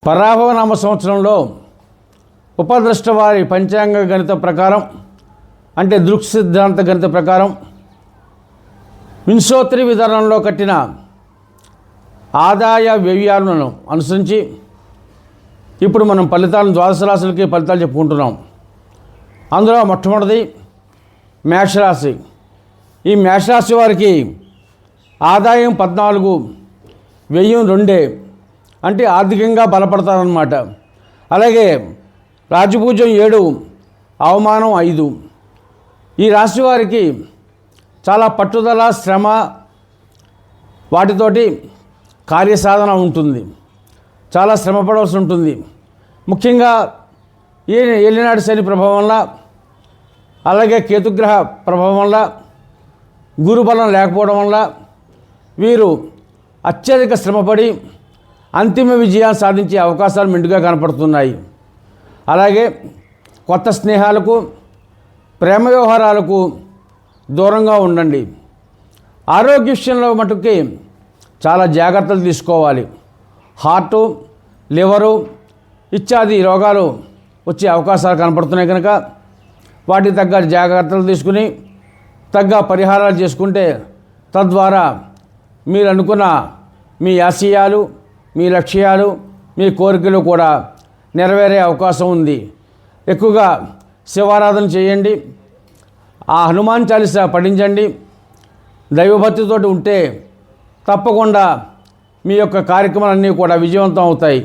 పరాభవనామ సంవత్సరంలో ఉపద్రష్ట వారి పంచాంగ గణిత ప్రకారం అంటే దృక్ సిద్ధాంత గణిత ప్రకారం వింశోత్తరి విధానంలో కట్టిన ఆదాయ వ్యయాలను అనుసరించి ఇప్పుడు మనం ఫలితాలను ద్వాదశ రాశులకి ఫలితాలు చెప్పుకుంటున్నాం. అందులో మొట్టమొదటిది మేషరాశి. ఈ మేషరాశి వారికి ఆదాయం 14, వ్యయం 2 అంటే ఆర్థికంగా బలపడతారన్నమాట. అలాగే రాజపూజ్యం 7, అవమానం 5. ఈ రాశి వారికి చాలా పట్టుదల, శ్రమ వాటితోటి కార్యసాధన ఉంటుంది. చాలా శ్రమ పడవలసి ఉంటుంది. ముఖ్యంగా ఈ ఏలినాటి శని ప్రభావం వల్ల, అలాగే కేతుగ్రహ ప్రభావం వల్ల, గురుబలం లేకపోవడం వల్ల వీరు అత్యధిక శ్రమపడి అంతిమ విజయాన్ని సాధించే అవకాశాలు మెండుగా కనపడుతున్నాయి. అలాగే కొత్త స్నేహాలకు, ప్రేమ వ్యవహారాలకు దూరంగా ఉండండి. ఆరోగ్య విషయంలో మటుకి చాలా జాగ్రత్తలు తీసుకోవాలి. హార్టు, లివరు ఇత్యాది రోగాలు వచ్చే అవకాశాలు కనపడుతున్నాయి కనుక వాటికి తగ్గ జాగ్రత్తలు తీసుకుని తగ్గ పరిహారాలు చేసుకుంటే తద్వారా మీరు అనుకున్న మీ ఆశయాలు, మీ లక్ష్యాలు, మీ కోరికలు కూడా నెరవేరే అవకాశం ఉంది. ఎక్కువగా శివారాధన చేయండి. ఆ హనుమాన్ చాలీసా పఠించండి. దైవభక్తితోటి ఉంటే తప్పకుండా మీ యొక్క కార్యక్రమాలన్నీ కూడా విజయవంతం అవుతాయి.